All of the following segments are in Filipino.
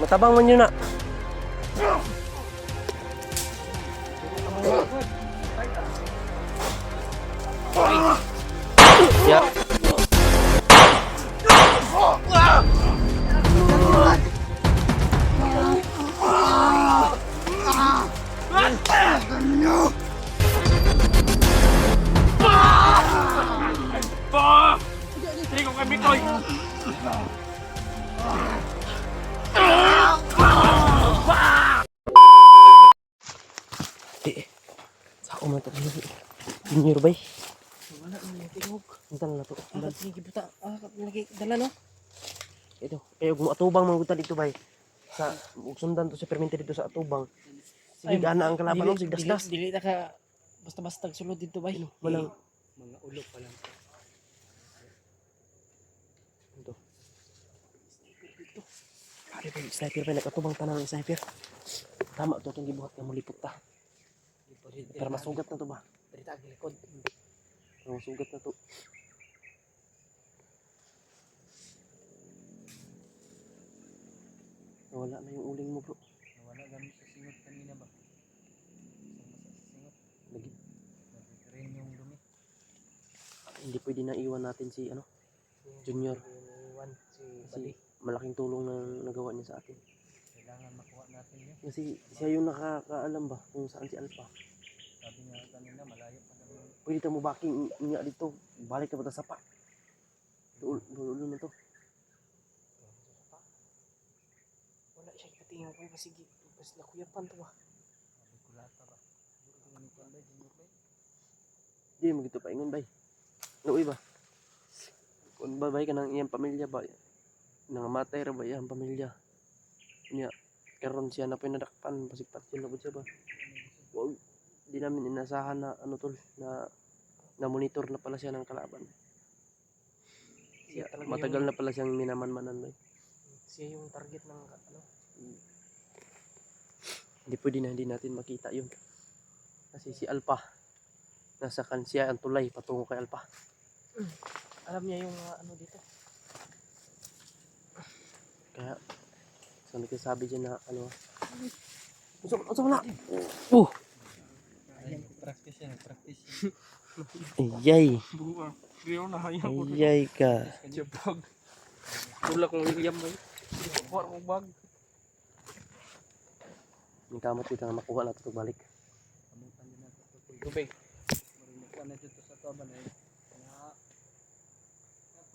Matabang man yun na. Ya. Hindi ko kami toy. Sa ako man ito. Junior bay. Wala na yung tingog. Dala na to. Dapat sige buta. Lagi dala no. Ito. Kaya kung atubang mga dito bay. Sa sundan to sa permente dito sa atubang. Sige gana ang kalaban no. Sige das-das. Dili na ka basta-basta sulod dito bay. Walang mga ulo pa lang. ito. Pare bay. Sniper bay. Nagkatubang tanang sniper. Tama to. Itong gibuhat nga mulipot ta. Pero masugat na to ba? Dito ang likod. Masugat na to. Nawala na yung uling mo bro. Nawala gamit sa singot kanina ba? Singot. Lagi. Rin yung dumi. Hindi pwede na iwan natin si ano, Junior. Iwan si Kasi malaking tulong na nagawa niya sa atin. kailangan makuha natin yun. Kasi siya yung nakakaalam ba kung saan si Alpha. Sabi nga kanina malayo pa naman. Pwede ka mo baking niya dito. Balik ka ba sa sapa? Dulo na to. Wala siya katingin ko kasi mas nakuyapan to ba. Kulata ba. Di mo gito paingon bay. Nuoy ba? Kung babay ka ng iyang pamilya ba? Nangamatay ra ba iyang pamilya? Niya karon siya na pinadakpan pasipat yun na siya ba? Wag di namin inasahan na ano tol na monitor na pala siya ng kalaban. Siya, matagal na pala siyang minamanmanan bay. Siya yung target ng ano. Hindi pwede na hindi natin makita yun. Kasi si Alpha nasa kansya ang tulay patungo kay Alpha. Alam niya yung ano dito. Kaya so nagsasabi dyan na ano. Unsa wala? Practice yan, practice. Ayay. Buwa. Pero na hayang ko. Ayay ka. Jabag. Tulak ng William ba? Buwa mo bag. Yung kamot kita nga makuha natin ito balik. Kamutan din natin ito. Tubig. Marinig ko na dito sa taban ay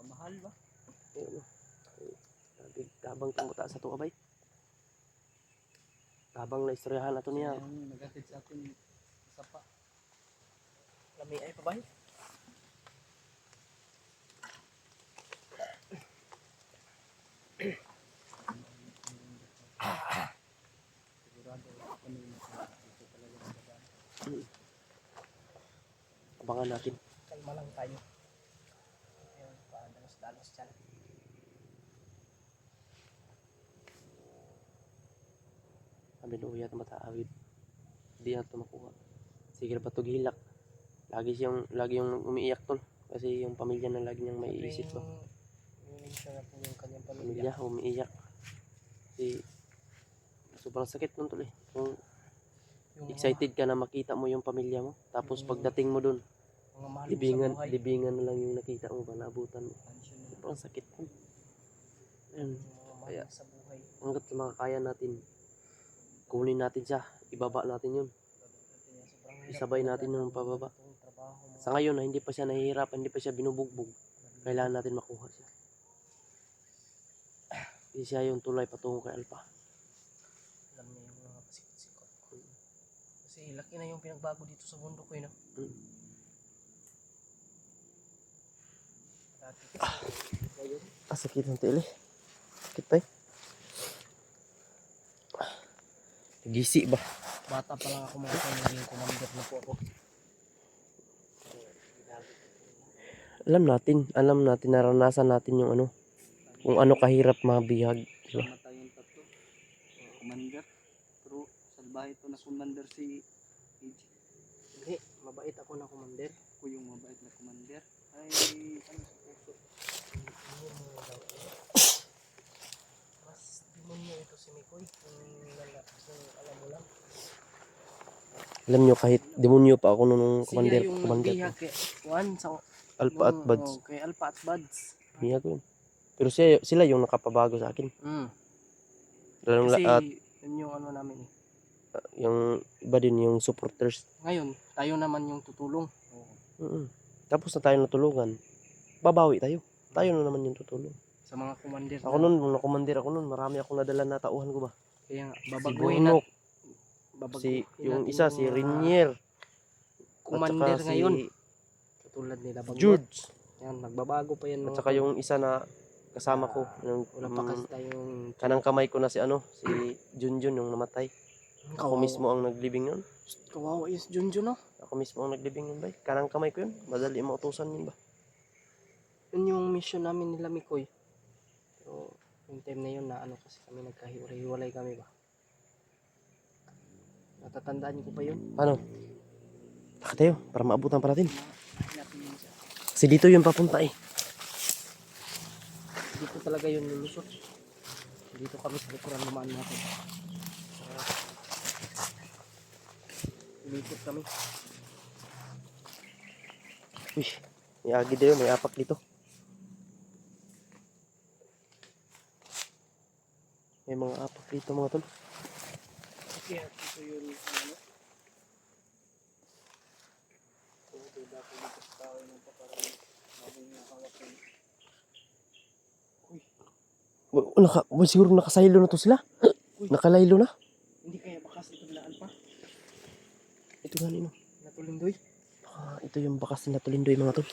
pamahal ba? Tabang tumuta sa tuwa bay. Tabang na istoryahan nato niya. Yung nagatid sa atin isa pa. Lami ay pa ba? Abangan natin. Kalma lang tayo. Ayun, dalos-dalos dyan. Sabi na uyat mataawid. Hindi natin makuha. Sige ba ito gilak. Lagi yung umiiyak tol. Kasi yung pamilya na lagi niyang may isip ba. Siya na po yung kanyang Pamilya umiiyak. Kasi sobrang sakit nun tol eh. Kung excited ka na makita mo yung pamilya mo. Tapos pagdating mo dun, libingan na lang yung nakita mo ba, naabutan mo. Sobrang sakit po. Ayun. Kaya hanggat makakaya natin, kunin natin siya, ibaba natin yun. Isabay natin yung pababa. Sa ngayon na hindi pa siya nahihirap, hindi pa siya binubugbog, kailangan natin makuha siya. Hindi siya yung tulay patungo kay Alpha. Alam niya yung mga pasikot-sikot. Kasi laki na yung pinagbago dito sa bundok ko yun. Sakit ng tili. Sakit pa eh. Gisi ba? Bata pa lang ako mga naging commander na po ako. Alam natin, naranasan natin yung ano, kung ano kahirap mabihag. Diba? Matayong tatlo. Commander. Pero salbahe ito na commander si AJ. Hindi, mabait ako na commander. Ako yung mabait na commander. Ay, ano sa puso? Mas demonyo ito si Mikoy. Kung alam mo lang. Alam nyo, kahit demonyo pa ako nung Siya commander yung ko. nagbihag kay Juan sa Alpha at Buds. kay Alpha at Buds. Bihag ko yun. Pero sila yung nakapabago sa akin. Lalong Kasi lahat, yun yung ano namin eh. yung iba din yung supporters. Ngayon, tayo naman yung tutulong. Tapos na tayo natulungan, babawi tayo. Tayo na naman yung tutulong. Sa mga commander Ako nun, nung na-commander ako nun, marami akong nadala na tauhan ko ba? Kaya Si babaguhin na. Burnok, yung isa, si Rinier. Commander at saka ngayon. si Katulad nila Bagnot. George. Yan, magbabago pa yan At mga saka yung isa na kasama ko. Yung, wala pa kasi tayong kanang kamay ko na si si Junjun yung namatay. Ako mismo ang naglibing yun. Kawawa yung Junjun no? Ako mismo ang naglibing yun ba? Kanang kamay ko yun. Madali mautusan yun ba? Yun yung mission namin nila Mikoy. Pero yung time na yun na ano kasi kami nagkahiwalay kami ba. Natatandaan niyo ko pa yun? Paano? Taka tayo, para maabutan pa natin. Hanapin yun siya. Kasi dito yung papunta eh. Dito talaga yun lulusot. Dito kami sa likuran naman natin. Umikot kami. Uy, may agi dito, may apak dito. May mga apak dito mga tol. Kaya ito yun ano. Ito dapat dito sa tao yung paparang mabing nakawak yun. Siguro nakasaylo na to sila. Nakalaylo na. Hindi kaya bakas ito bilaan pa. Ito nga nino. Natulindoy. Ito yung bakas na Tulindoy mga tol.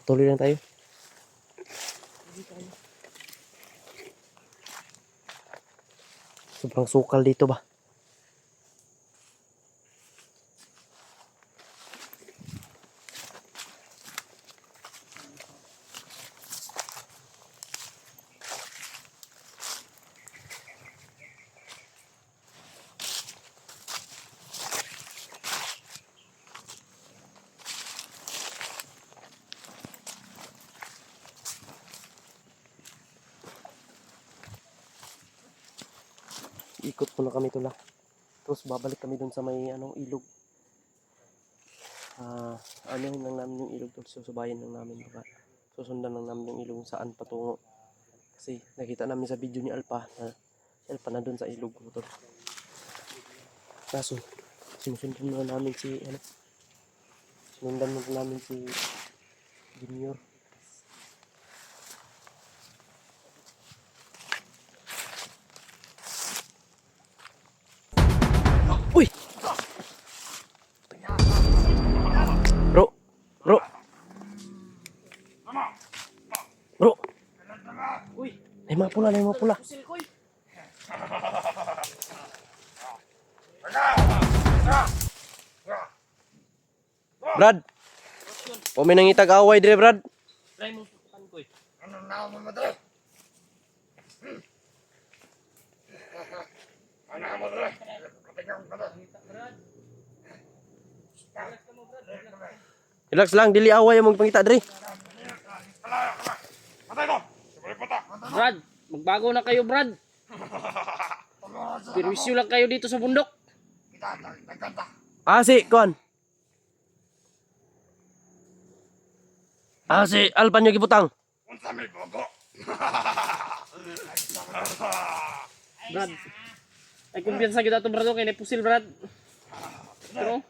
Tuloy lang tayo. Sobrang sukal dito ba? Ikot muna kami tula. Tapos babalik kami dun sa may ilog. Anuhin lang namin yung ilog tol. Susubayan lang namin. Baka susundan lang namin yung ilog saan patungo. Kasi nakita namin sa video ni Alpha na si Alpha na dun sa ilog tol. Kaso sinusundan na namin sinundan na namin si Junior. Uy! Bro! Bro! Bro! Uy! May mga pula, may mga pula. Pusil koy! Brad! O may nangitag away dire, Brad. Try mo sukutan koy. Relax lang, dili away mo pangita dire. Brad! Magbago na kayo Brad! Perwisyo lang kayo dito sa bundok. Kon. Alpan nyo gibutang. Brad! Ay kumpiyansa kita to Brad kay na pusil Brad. Pero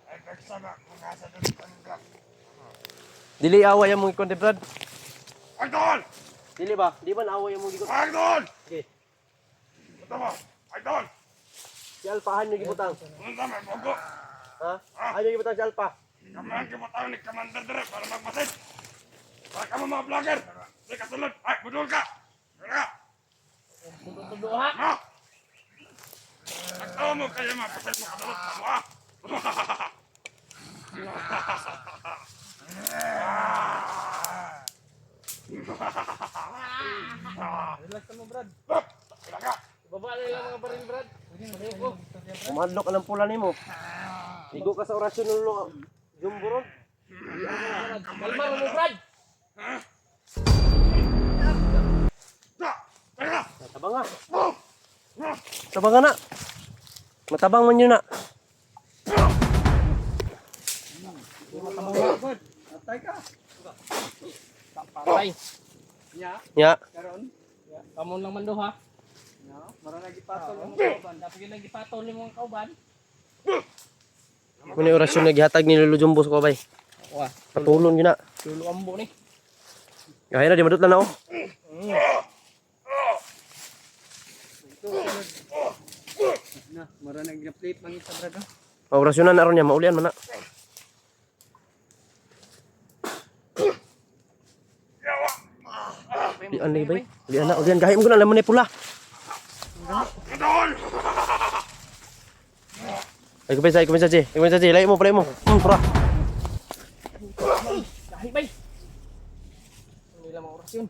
Dili away mo ikon de, Brad. Idol! Dili ba? Di ba na away mo gikot? Idol! Okay. Ito mo, idol! Si Alpahan nyo gibutang. Unsa may bogo? Ha? Ayaw gibutang si Alpa. Kamahan ka mo tayo ni Commander dire para magmasid. Para ka mo mga vlogger. Di ka sulod. Ay, budol ka! Kaya! tudo ha. No! Nagtawa mo kayo mga pasid mo kadulot ka mo ha! Relax mo Brad. Sila ka! Baba na lang mga baril Brad. Umadlok ka ng pula nimo. Igo ka sa orasyon nulo. Jumbo ron. Kalma mo Brad. Tabang nga. Tabang nga na. Matabang man yun na. Patay ka. Patay. Ya. Karon. Kamu lang man do ha. Mara lagi patol mo. Dapat yun lang gipatol ni mga kauban. Muna yung orasyon na gihatag ni Lolo Jumbo sa kabay. Wah, Patulon yun na. tulo ambo ni. Gaya na, di madut na na oh. Na, mara nag-plate man isa brado. Orasyonan na ron niya, maulian man na. Ulian na bay. Ulian na, ulian. Gahit mo ko na, alam mo na yung pula. Ay, kumpensa, Ji. Kumpensa, Ji. Layo mo, pula mo. Pura. Dahil bay. Hindi lang mga orasyon.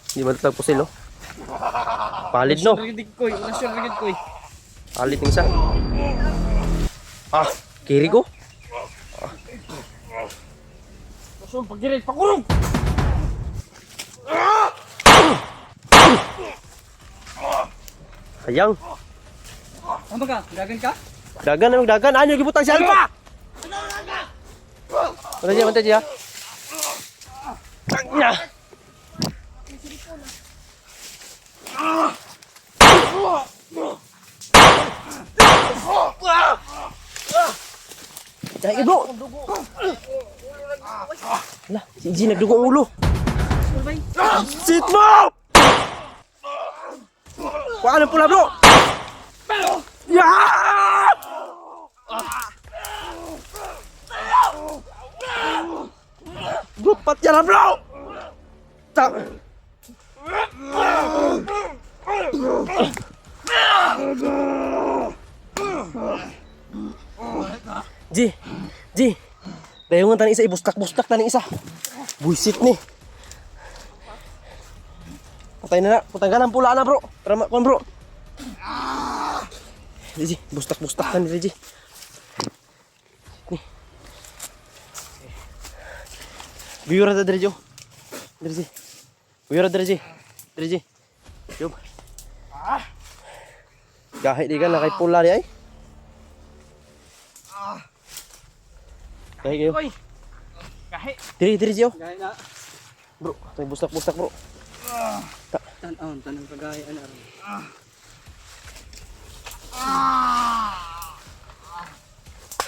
Di madut lang pusil, oh. Palid, no? Rigidig koy, orasyon rigid koy. Palid ng isa. Ah, kiri ko. Orasyon pagdiret pakurong. Hayang. Ano ka? Gagan ka? Dagan na dagan. Ano yung gibutang si Alpha? Mantay, Ji, ha? Tangnya. Dahil bro. Lah, si Ji nagdugo ang ulo. Sit mo! Kuhaan ang pula bro. Ya! Lupat jalan bro. Tak. Ji. Dayungan tani isa ibustak-bustak tani isa. Buisit ni. Patay na na, putanggalan pula na bro. Tara kon bro. Ji, bustak-bustak tani Ji. Nih. Biura ta Ji. Ji. Biura Ji. Ji. Yum. Gahit di kan na kay pula di ay. Gahit kayo. Koy. Kahit Diri Ji. Gaya na. Bro, tay bustak-bustak bro. Tan-on, tanang kagaya ana ron.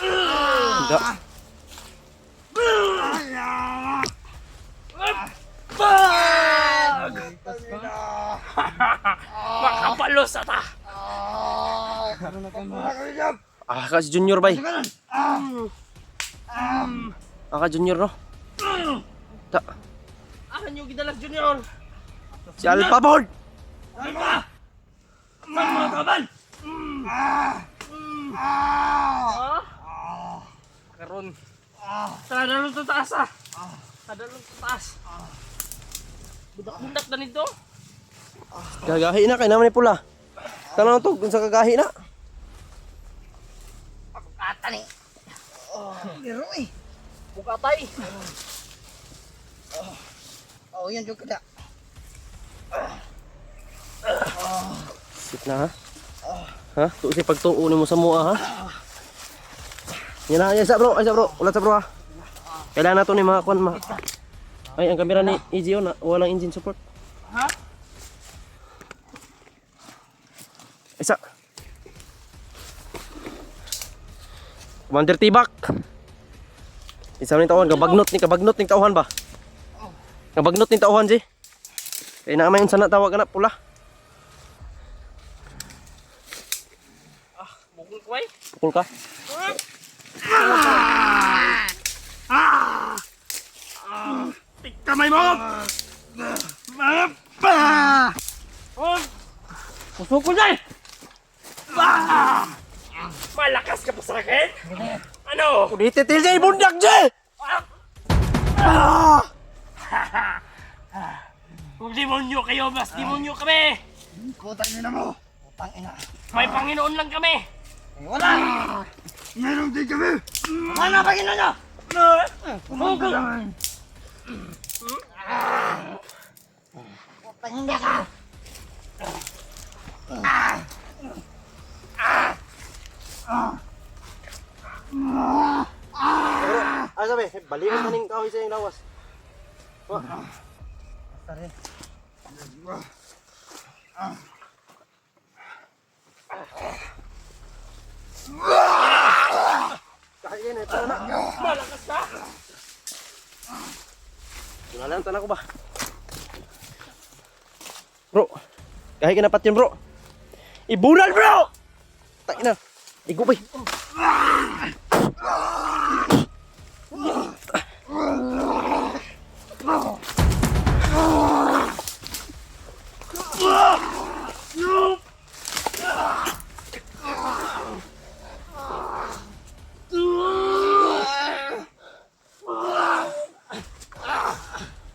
Enggak. makapalos sa ta. Ah, ka si Junior bay. Ka Junior no. Tak. Ahan yung gidalag junior. Si Alpha board. Mga kaban. Karon. Tadalong to taas ah. Tadalong to taas. Budak-budak na nito. Gagahi na kay naman ni pula. Tanong to kung sa kagahi na. Ata ni. Pero eh. Bukatay. Oh, yan jud kada. Sit na ha. Ha? Tuo si pagtuo nimo sa mua ha. Yan na, yan sa bro, ulat sa bro ha. Kailangan na to ni mga kwan Ay, ang kamera ni EGO na walang engine support. Ha? Isa. Commander Tibak. Isa ni tauhan kabagnot ni tauhan ba? Kabagnot ni tauhan Ji. Kaya na may sana tawag na pula. Bukul ko ay. Pukul ka. Kamay mo! Pusukol na! Malakas ka pa sa akin? Ano? Dititil Ji, bundak Ji! Kung demonyo kayo, mas demonyo kami! Putang ina mo. Putang ina. May Panginoon lang kami! Wala. Meron din kami! Ano ba ginawa niyo? Hugo! Pahinga ka! Ano sabi? Balikan ka ning kahoy sa iyong lawas. Tari. Kaya na, ito na. Malakas ka! Tunalan, tanan ko ba? Bro, kahit ka napat yun bro. Ibunal bro! Tayo na. Igo ba?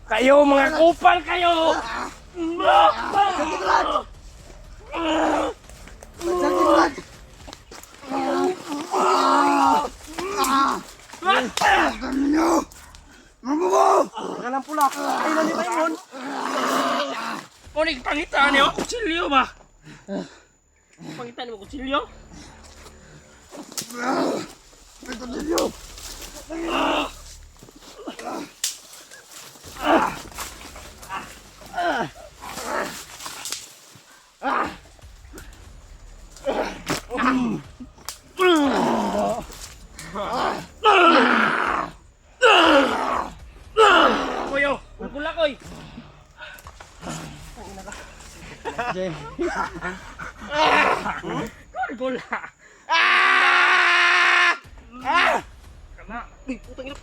Kayo mga kupal kayo! Teka lang pula. Ay, nani ba yun? O, nagpangitaan niyo? Kutsilyo ba? Pangitaan mo kutsilyo? Kuyo, pula koy. Gula. Uy, putang ina.